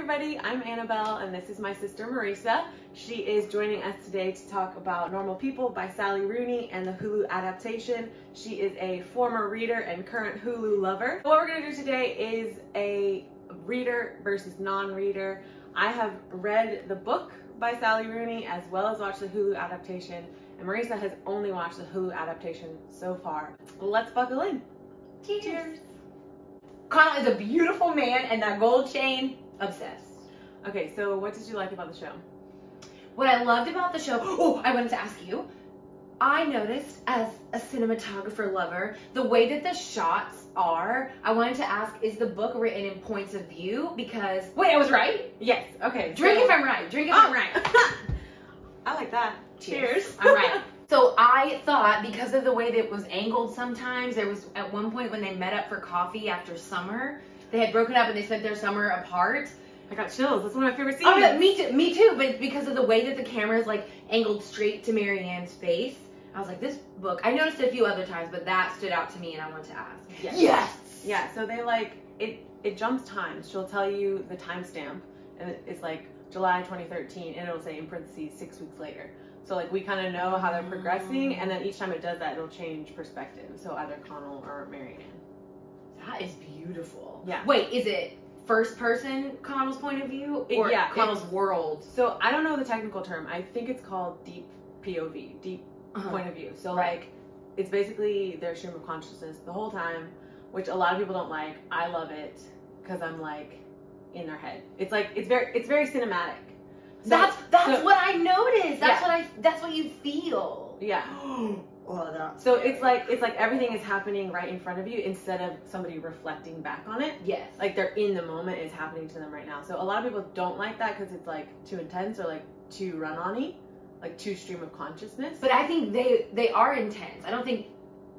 everybody, I'm Annabelle and this is my sister Marisa. She is joining us today to talk about Normal People by Sally Rooney and the Hulu adaptation. She is a former reader and current Hulu lover. What we're going to do today is a reader versus non-reader. I have read the book by Sally Rooney as well as watched the Hulu adaptation, and Marisa has only watched the Hulu adaptation so far. Let's buckle in. Cheers. Connell is a beautiful man, and that gold chain, obsessed. Okay, so what did you like about the show? What I loved about the show, I wanted to ask you, I noticed as a cinematographer lover, the way that the shots are, I wanted to ask, is the book written in points of view? Because, wait, I was right? Yes, okay. Drink if I'm right, drink if I'm right. I like that. Cheers. I'm right. So I thought, because of the way that it was angled sometimes, there was at one point when they met up for coffee after summer, they had broken up and they spent their summer apart. I got chills. That's one of my favorite scenes. Oh, yeah, me too. But because of the way that the camera is like angled straight to Marianne's face, I was like, this book, I noticed it a few other times, but that stood out to me and I wanted to ask. Yes! Yeah, so they like, it jumps times. She'll tell you the timestamp, and it's like July 2013, and it'll say in parentheses 6 weeks later. So like we kind of know how they're progressing, and then each time it does that, it'll change perspective. So either Connell or Marianne. That is beautiful. Yeah. Wait, is it first person Connell's point of view, or Connell's world? So I don't know the technical term. I think it's called deep POV, deep point of view. So like it's basically their stream of consciousness the whole time, which a lot of people don't like. I love it because I'm like in their head. It's like it's very cinematic. So, that's what I noticed. That's what you feel. Yeah. So it's like everything is happening right in front of you instead of somebody reflecting back on it. Yes. Like they're in the moment, it's happening to them right now. So a lot of people don't like that because it's like too intense or like too run-on-y, like too stream of consciousness. But I think they are intense. I don't think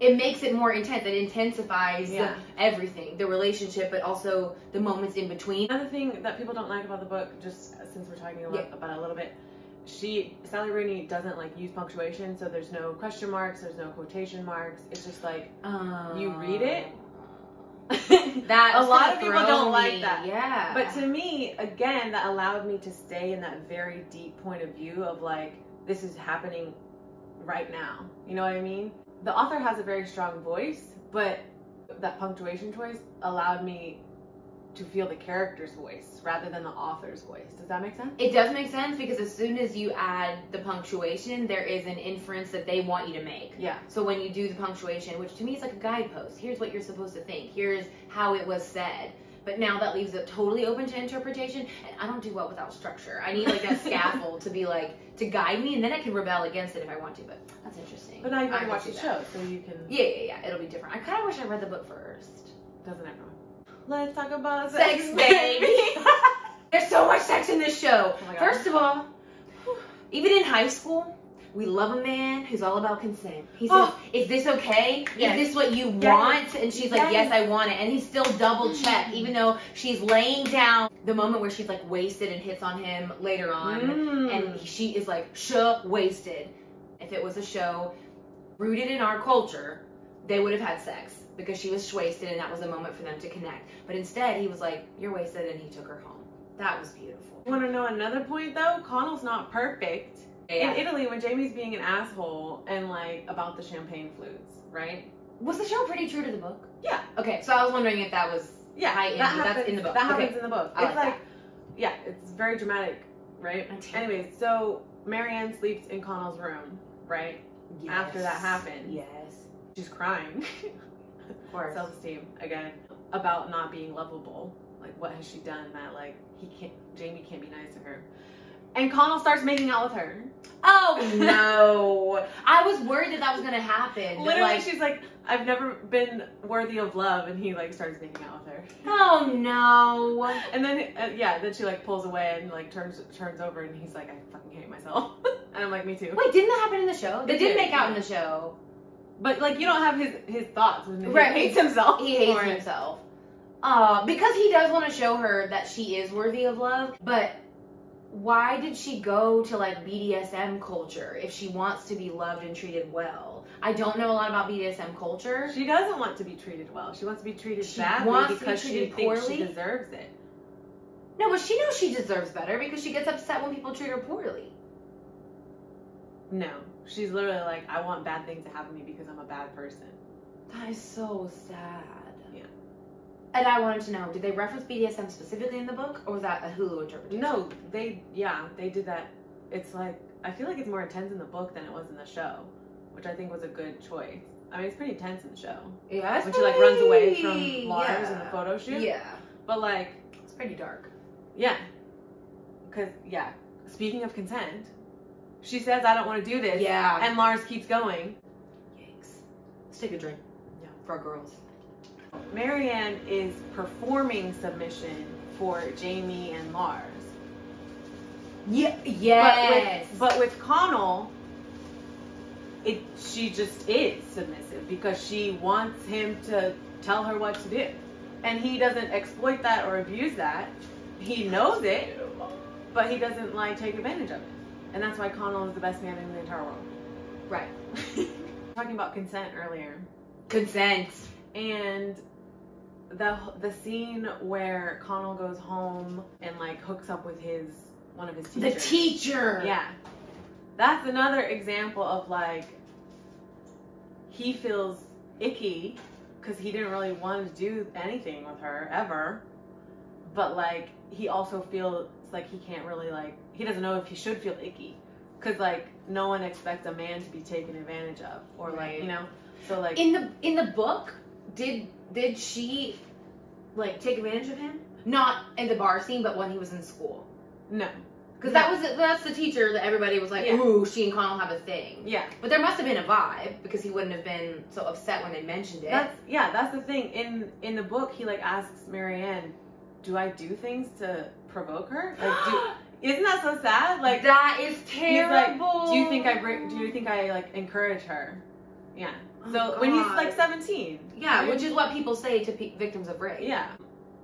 it makes it more intense. It intensifies everything, the relationship, but also the moments in between. Another thing that people don't like about the book, just since we're talking about it a little bit, Sally Rooney doesn't like use punctuation, so there's no question marks, there's no quotation marks. It's just like you read it. That a lot of people don't like that. Yeah. But to me, again, that allowed me to stay in that very deep point of view of like this is happening right now. You know what I mean? The author has a very strong voice, but that punctuation choice allowed me to feel the character's voice rather than the author's voice. Does that make sense? It does make sense because as soon as you add the punctuation, there is an inference that they want you to make. Yeah. So when you do the punctuation, which to me is like a guidepost, here's what you're supposed to think, here's how it was said. But now that leaves it totally open to interpretation, and I don't do well without structure. I need like that scaffold to be like, to guide me, and then I can rebel against it if I want to, but that's interesting. But now you can watch the show, so you can... Yeah, it'll be different. I kind of wish I read the book first. Doesn't everyone? Let's talk about sex, baby. There's so much sex in this show. Oh my God. First of all, even in high school, we love a man who's all about consent. He says, is this okay? Yes. Is this what you want? And she's like, yes, I want it. And he's still double checked, even though she's laying down. The moment where she's like wasted and hits on him later on, and she is like wasted. If it was a show rooted in our culture, they would have had sex because she was wasted and that was a moment for them to connect. But instead, he was like, you're wasted, and he took her home. That was beautiful. You want to know another point though? Connell's not perfect. In Italy, when Jamie's being an asshole and like about the champagne flutes, right? Was the show pretty true to the book? Yeah. Okay, so I was wondering if that was that's in the book. That happens in the book. It's like it's very dramatic, right? Anyways, so Marianne sleeps in Connell's room, right? Yes. After that happened. Yes. She's crying. Of course. Self-esteem again about not being lovable. Like what has she done that like Jamie can't be nice to her? And Connell starts making out with her. Oh no! I was worried that was gonna happen. Literally, she's like, "I've never been worthy of love," and he like starts making out with her. Oh no! And then then she like pulls away and like turns over, and he's like, "I fucking hate myself," and I'm like, "Me too." Wait, didn't that happen in the show? They did make out in the show, but like you don't have his thoughts when he hates himself. He hates himself. Because he does want to show her that she is worthy of love, but. Why did she go to like BDSM culture if she wants to be loved and treated well? I don't know a lot about BDSM culture. She doesn't want to be treated well. She wants to be treated badly because she thinks she deserves it. No, but she knows she deserves better because she gets upset when people treat her poorly. No. She's literally like, I want bad things to happen to me because I'm a bad person. That is so sad. Yeah. And I wanted to know, did they reference BDSM specifically in the book, or was that a Hulu interpretation? No, they did that. It's like, I feel like it's more intense in the book than it was in the show, which I think was a good choice. I mean, it's pretty intense in the show. Yeah, when she like runs away from Lars in the photo shoot. Yeah. But like, it's pretty dark. Yeah. Because, yeah, speaking of consent, she says, I don't want to do this. Yeah. And Lars keeps going. Yikes. Let's take a drink. Yeah. For our girls. Marianne is performing submission for Jamie and Lars. Yeah. Yes. But with Connell, she just is submissive because she wants him to tell her what to do. And he doesn't exploit that or abuse that. He knows it, but he doesn't like take advantage of it. And that's why Connell is the best man in the entire world. Right. Talking about consent earlier. Consent. And the scene where Connell goes home and like hooks up with one of his teachers. The teacher. Yeah. That's another example of like, he feels icky because he didn't really want to do anything with her ever. But like, he also feels like he can't really like, he doesn't know if he should feel icky. Because like, no one expects a man to be taken advantage of. Or like, you know, so like. In the book, did she like take advantage of him? Not in the bar scene, but when he was in school. No. Because that's the teacher that everybody was like, ooh, she and Connell have a thing. Yeah. But there must have been a vibe because he wouldn't have been so upset when they mentioned it. That's the thing. In the book, he like asks Marianne, do I do things to provoke her? Like, isn't that so sad? Like, that is terrible. Like, do you think I like encourage her? Yeah. So when he's like 17. Yeah, which is what people say to victims of rape. Yeah.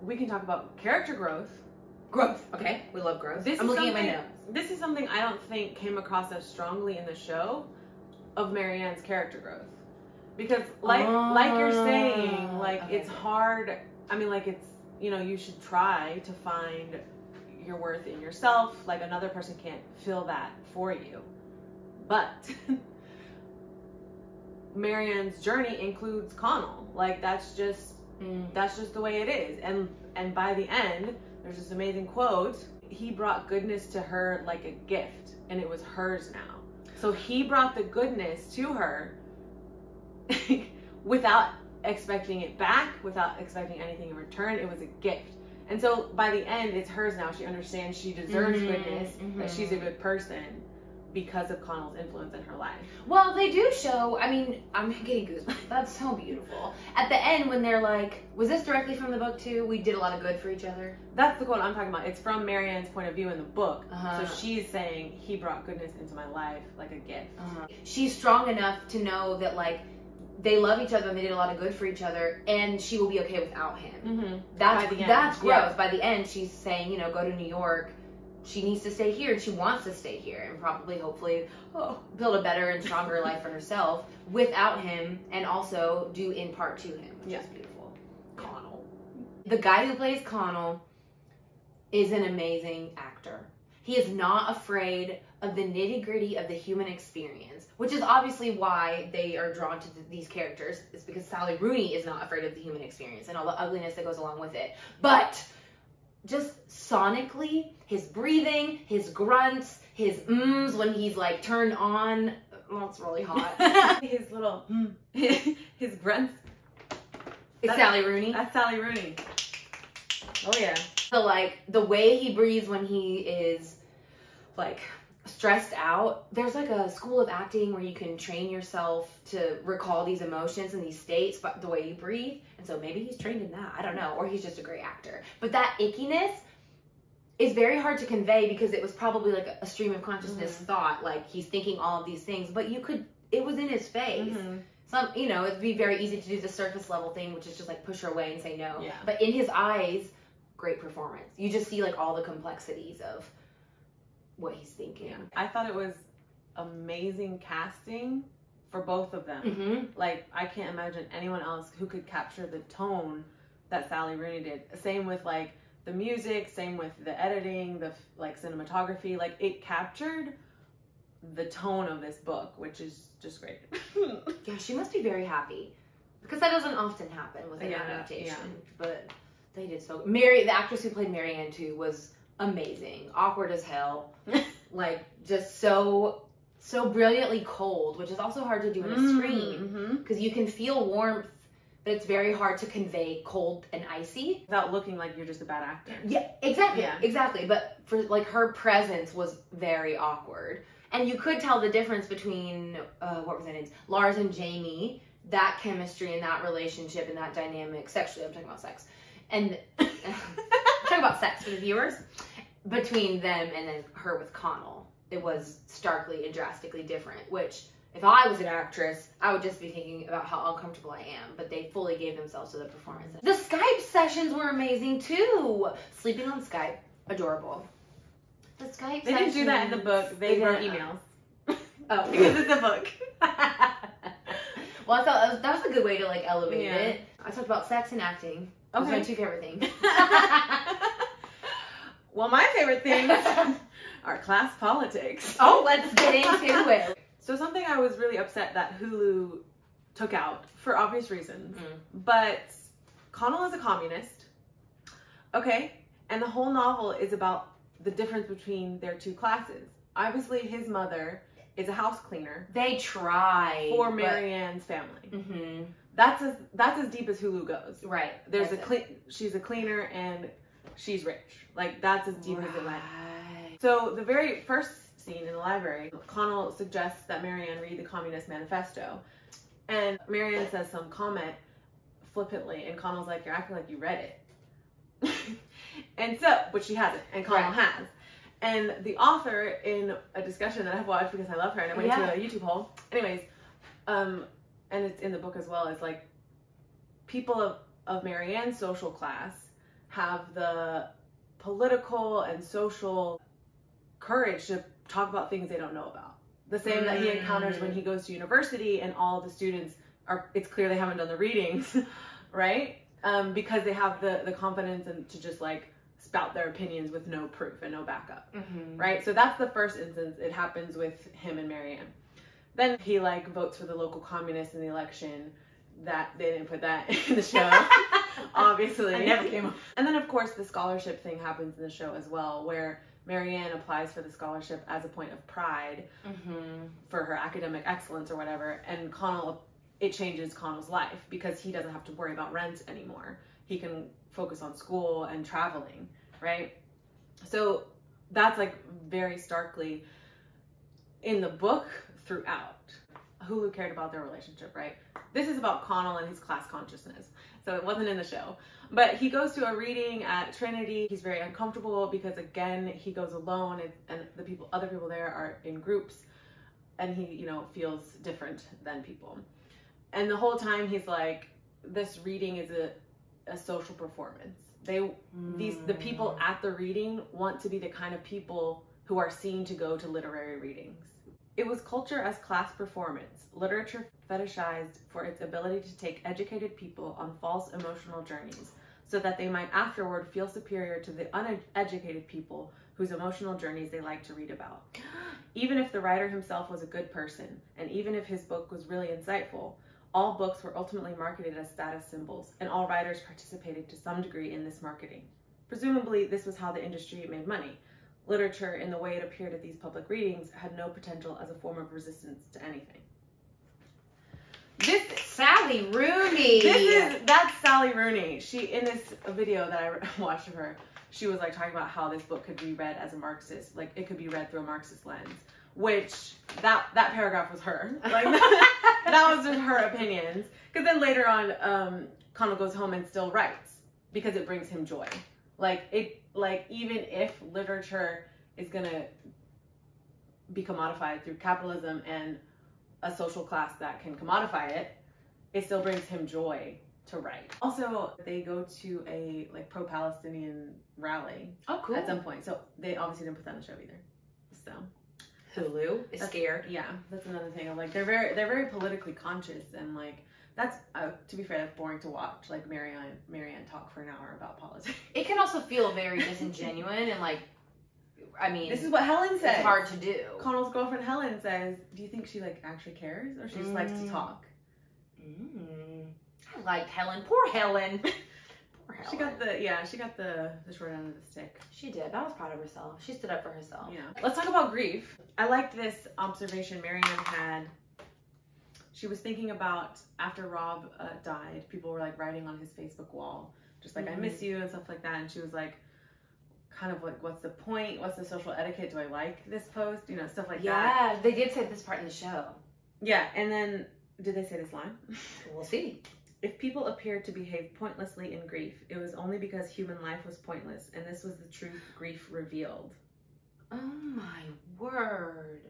We can talk about character growth. Growth. Okay. We love growth. I'm looking at my notes. This is something I don't think came across as strongly in the show of Marianne's character growth. Because like you're saying, like it's hard. I mean, like it's, you know, you should try to find your worth in yourself. Like another person can't fill that for you. But Marianne's journey includes Connell. Like that's just the way it is. And by the end, there's this amazing quote. He brought goodness to her like a gift, and it was hers now. So he brought the goodness to her without expecting it back, without expecting anything in return. It was a gift. And so by the end, it's hers now. She understands she deserves goodness, that she's a good person because of Connell's influence in her life. Well, they do show, I mean, I'm getting goosebumps. That's so beautiful. At the end, when they're like, was this directly from the book too? We did a lot of good for each other. That's the quote I'm talking about. It's from Marianne's point of view in the book. So she's saying, he brought goodness into my life like a gift. She's strong enough to know that like, they love each other and they did a lot of good for each other, and she will be okay without him. That's growth. Yeah. By the end, she's saying, you know, go to New York. She needs to stay here, and she wants to stay here, and probably, hopefully, build a better and stronger life for herself without him, and also do in part to him, which is beautiful. Connell. The guy who plays Connell is an amazing actor. He is not afraid of the nitty-gritty of the human experience, which is obviously why they are drawn to these characters. It's because Sally Rooney is not afraid of the human experience and all the ugliness that goes along with it. But just sonically, his breathing, his grunts, his when he's like turned on. Well, it's really hot. His little his grunts. It's Sally Rooney. That's Sally Rooney. Oh yeah. So like the way he breathes when he is like stressed out, there's like a school of acting where you can train yourself to recall these emotions and these states by the way you breathe. And so maybe he's trained in that. I don't know. Or he's just a great actor. But that ickiness is very hard to convey because it was probably like a stream of consciousness thought. Like he's thinking all of these things, but it was in his face. Some, you know, it'd be very easy to do the surface level thing, which is just like push her away and say no. Yeah. But in his eyes, great performance. You just see like all the complexities of what he's thinking. Yeah. I thought it was amazing casting for both of them. Like I can't imagine anyone else who could capture the tone that Sally Rooney did. Same with like the music, same with the editing, the like cinematography. Like it captured the tone of this book, which is just great. Yeah, she must be very happy because that doesn't often happen with an adaptation. Yeah. But they did so. The actress who played Marianne too, was amazing. Awkward as hell. Like just so brilliantly cold, which is also hard to do on a screen because you can feel warmth, but it's very hard to convey cold and icy without looking like you're just a bad actor. Yeah, exactly. Yeah. Exactly. But for like her presence was very awkward. And you could tell the difference between what was their names? Lars and Jamie, that chemistry and that relationship and that dynamic sexually. I'm talking about sex. And I'm talking about sex for the viewers. Between them and then her with Connell. It was starkly and drastically different, which if I was an actress, I would just be thinking about how uncomfortable I am, but they fully gave themselves to the performance. The Skype sessions were amazing too. Sleeping on Skype, adorable. The Skype They didn't do that in the book. They wrote emails. Oh. Because it's a book. Well, I thought that was a good way to like elevate it. I talked about sex and acting. Those are my two favorite things. Well, my favorite things are class politics. Oh, let's get into it. So something I was really upset that Hulu took out for obvious reasons, but Connell is a communist, okay? And the whole novel is about the difference between their two classes. Obviously, his mother is a house cleaner. They try for Marianne's family. That's as deep as Hulu goes. Right. There's she's a cleaner and she's rich. Like that's as deep as it went. So the very first scene in the library, Connell suggests that Marianne read the Communist Manifesto, and Marianne says some comment flippantly, and Connell's like, "You're acting like you read it." And so, but she hasn't, and Connell has. And the author, in a discussion that I've watched because I love her, and I went to a YouTube hole. Anyways, and it's in the book as well. It's like people of Marianne's social class have the political and social courage to talk about things they don't know about. The same that he encounters when he goes to university and all the students it's clear they haven't done the readings, right? Because they have the confidence and to just like spout their opinions with no proof and no backup, right? So that's the first instance. It happens with him and Marianne. Then he like votes for the local communists in the election. That they didn't put that in the show. Obviously. I never came up. And then of course the scholarship thing happens in the show as well, where Marianne applies for the scholarship as a point of pride for her academic excellence or whatever, and it changes Connell's life because he doesn't have to worry about rent anymore. He can focus on school and traveling, right? So that's like very starkly in the book throughout. Hulu cared about their relationship, right? This is about Connell and his class consciousness. So it wasn't in the show. But he goes to a reading at Trinity. He's very uncomfortable because again, he goes alone and other people there are in groups, and he, feels different than people. And the whole time he's like, this reading is a social performance. The people at the reading want to be the kind of people who are seen to go to literary readings. It was culture as class performance, literature fetishized for its ability to take educated people on false emotional journeys so that they might afterward feel superior to the uneducated people whose emotional journeys they like to read about. Even if the writer himself was a good person, and even if his book was really insightful, all books were ultimately marketed as status symbols, and all writers participated to some degree in this marketing. Presumably, this was how the industry made money. Literature, in the way it appeared at these public readings, had no potential as a form of resistance to anything. This Sally Rooney. That's Sally Rooney. She, in this video that I watched of her, she was like talking about how this book could be read as a Marxist, like it could be read through a Marxist lens. Which that paragraph was her. Like that was just her opinions. Because then later on, Connell goes home and still writes because it brings him joy. Even if literature is gonna be commodified through capitalism and a social class that can commodify it, it still brings him joy to write. Also, they go to a pro-Palestinian rally. Oh, cool. At some point. So they obviously didn't put that in the show either. So Hulu is scared. Yeah, that's another thing. I'm like they're very politically conscious, and That's, to be fair, that's boring to watch. Like Marianne talk for an hour about politics. It can also feel very disingenuous and like, I mean, this is what Helen says. It's hard to do. Connell's girlfriend Helen says, "Do you think she like actually cares, or she just likes to talk?" I liked Helen. Poor Helen. Poor Helen. She got the short end of the stick. She did. I was proud of herself. She stood up for herself. Yeah. Let's talk about grief. I liked this observation Marianne had. She was thinking about after Rob died, people were like writing on his Facebook wall, just like, I miss you and stuff like that. And she was like, kind of like, what's the point? What's the social etiquette? Do I like this post? You know, stuff like that. Yeah, they did say this part in the show. Yeah, and then, did they say this line? We'll see. If people appeared to behave pointlessly in grief, it was only because human life was pointless, and this was the truth grief revealed. Oh my word.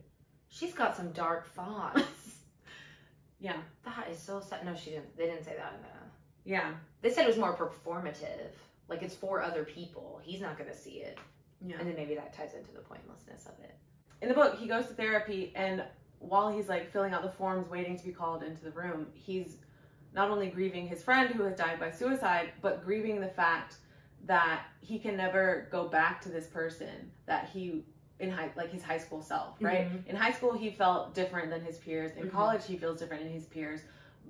She's got some dark thoughts. Yeah. That is so sad. No, she didn't. They didn't say that in the... Yeah. They said it was more performative. Like, it's for other people. He's not going to see it. Yeah. And then maybe that ties into the pointlessness of it. In the book, he goes to therapy, and while he's, like, filling out the forms, waiting to be called into the room, he's not only grieving his friend who has died by suicide, but grieving the fact that he can never go back to this person that he... his high school self, right? In high school, he felt different than his peers. In college, he feels different than his peers.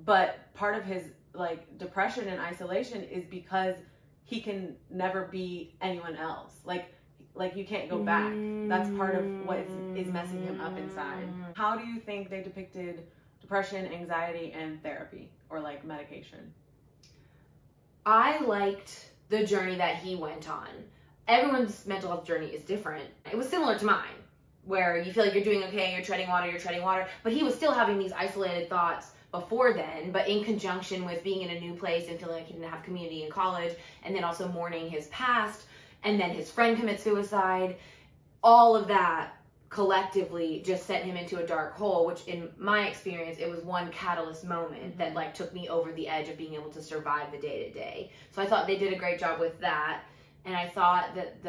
But part of his, like, depression and isolation is because he can never be anyone else. Like you can't go back. That's part of what is messing him up inside. How do you think they depicted depression, anxiety, and therapy, or, like, medication? I liked the journey that he went on. Everyone's mental health journey is different. It was similar to mine, where you feel like you're doing okay, you're treading water, but he was still having these isolated thoughts before then, but in conjunction with being in a new place and feeling like he didn't have community in college, and then also mourning his past, and then his friend commits suicide. All of that collectively just sent him into a dark hole, which in my experience, it was one catalyst moment that like took me over the edge of being able to survive the day to day. So I thought they did a great job with that. And I thought that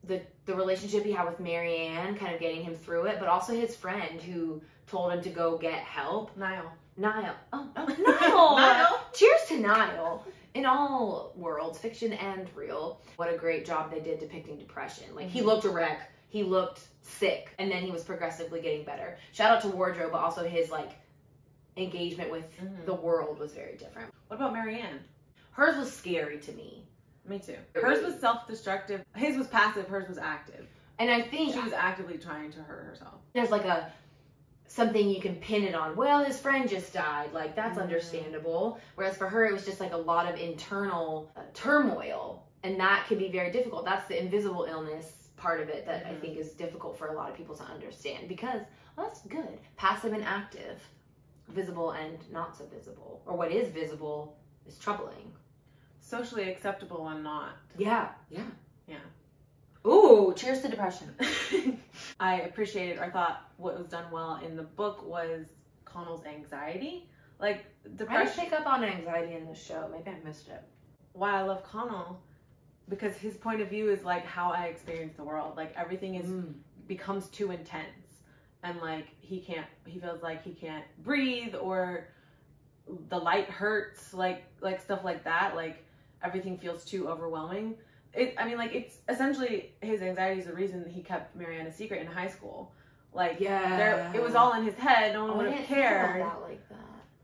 the relationship he had with Marianne, kind of getting him through it, but also his friend who told him to go get help. Niall. Oh, Niall. Niall. Cheers to Niall. In all worlds, fiction and real. What a great job they did depicting depression. Like, he looked a wreck. He looked sick. And then he was progressively getting better. Shout out to Wardrobe, but also his, like, engagement with the world was very different. What about Marianne? Hers was scary to me. Me too. Hers was self-destructive. His was passive. Hers was active. And I think she was actively trying to hurt herself. There's like something you can pin it on. Well, his friend just died. Like, that's understandable. Whereas for her, it was just like a lot of internal turmoil. And that can be very difficult. That's the invisible illness part of it that I think is difficult for a lot of people to understand. Because, well, that's good. Passive and active. Visible and not so visible. Or what is visible is troubling. Socially acceptable and not. Yeah. Ooh, cheers to depression. I appreciated, or thought what was done well in the book was Connell's anxiety. Like, depression. I didn't pick up on anxiety in the show. Maybe I missed it. Why I love Connell, because his point of view is like how I experience the world. Like, everything is becomes too intense, and like he feels like he can't breathe, or the light hurts, like stuff like that. Like, everything feels too overwhelming. It's essentially his anxiety is the reason he kept Marianne a secret in high school. Like, it was all in his head. No one would have cared.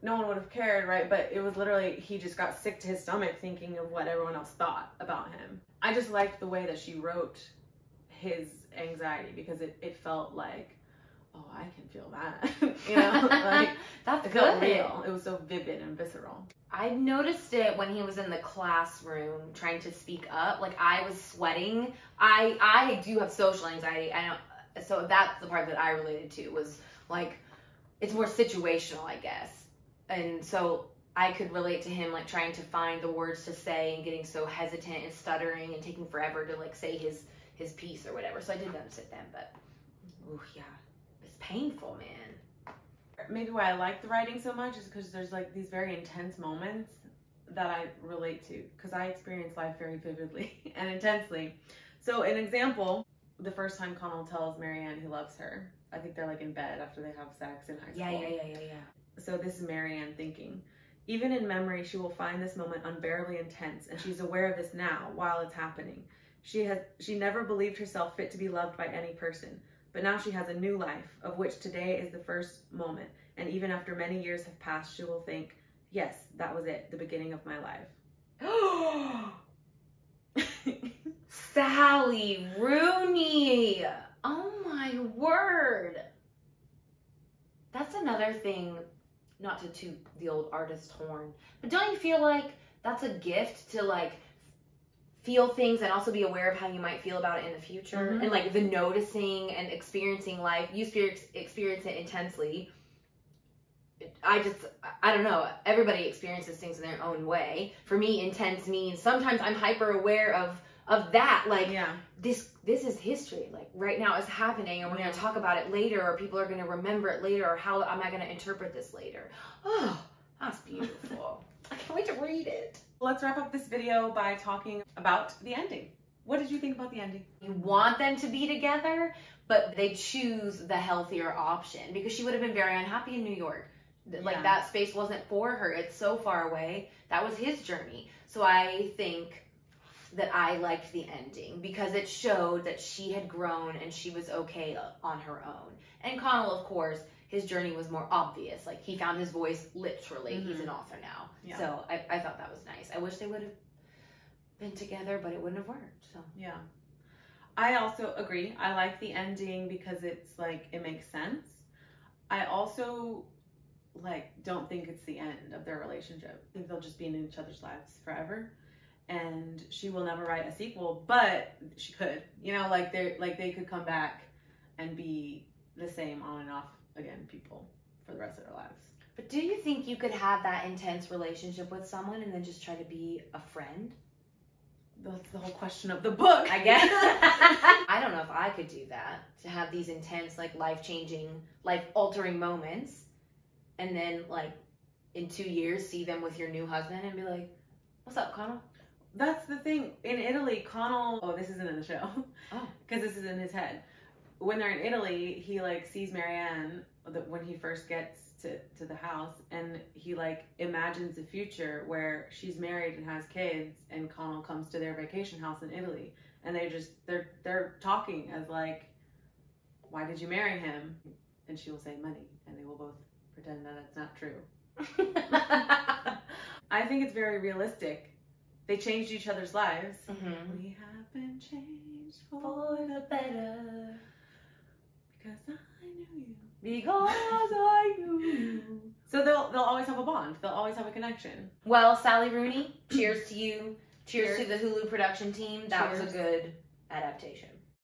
No one would have cared, right? But it was literally, he just got sick to his stomach thinking of what everyone else thought about him. I just liked the way that she wrote his anxiety, because it felt like, oh, I can feel that. You know, like, that's it good. felt real. It was so vivid and visceral. I noticed it when he was in the classroom trying to speak up. Like, I was sweating. I do have social anxiety. I know, so that's the part that I related to, was like, it's more situational, I guess. And so I could relate to him, like, trying to find the words to say and getting so hesitant and stuttering and taking forever to, like, say his piece or whatever. So I did notice it then, but ooh, yeah, it's painful, man. Maybe why I like the writing so much is because there's like these very intense moments that I relate to, because I experience life very vividly and intensely. So an example, the first time Connell tells Marianne he loves her, I think they're like in bed after they have sex in high school. Yeah. So this is Marianne thinking. Even in memory, she will find this moment unbearably intense, and she's aware of this now while it's happening. She never believed herself fit to be loved by any person, but now she has a new life, of which today is the first moment, and even after many years have passed, she will think, yes, that was it, the beginning of my life. Sally Rooney! Oh my word! That's another thing, not to toot the old artist horn, but don't you feel like that's a gift to like feel things and also be aware of how you might feel about it in the future? Mm-hmm. And like the noticing and experiencing life, you experience it intensely. I don't know, everybody experiences things in their own way. For me, intense means sometimes I'm hyper aware of that, like, yeah, this is history, like right now it's happening, and we're going to talk about it later, or people are going to remember it later, or how am I going to interpret this later? Oh, that's beautiful. I can't wait to read it. Let's wrap up this video by talking about the ending. What did you think about the ending? You want them to be together, but they choose the healthier option, because she would have been very unhappy in New York. Like, that space wasn't for her. It's so far away. That was his journey. So I think that I liked the ending because it showed that she had grown and she was okay on her own. And Connell, of course, his journey was more obvious. Like, he found his voice literally. Mm-hmm. He's an author now. Yeah. So I thought that was nice. I wish they would have been together, but it wouldn't have worked. So yeah. I also agree. I like the ending because it's like, it makes sense. I also don't think it's the end of their relationship. I think they'll just be in each other's lives forever. And she will never write a sequel, but she could, they could come back and be the same on and off again people for the rest of their lives. But do you think you could have that intense relationship with someone and then just try to be a friend? That's the whole question of the book, I guess. I don't know if I could do that, to have these intense, life-changing, life-altering moments, and then, in 2 years, see them with your new husband and be like, what's up, Connell? That's the thing. In Italy, Connell... Oh, this isn't in the show. Oh. Because this is in his head. When they're in Italy, he, sees Marianne when he first gets to the house, and he, imagines a future where she's married and has kids, and Connell comes to their vacation house in Italy. And they're talking as, why did you marry him? And she will say money, and they will both pretend that it's not true. I think it's very realistic. They changed each other's lives. Mm-hmm. We have been changed for the better because I knew you. Because I knew you. So they'll always have a bond. They'll always have a connection. Well, Sally Rooney, cheers to you. Cheers to the Hulu production team. That was a good adaptation.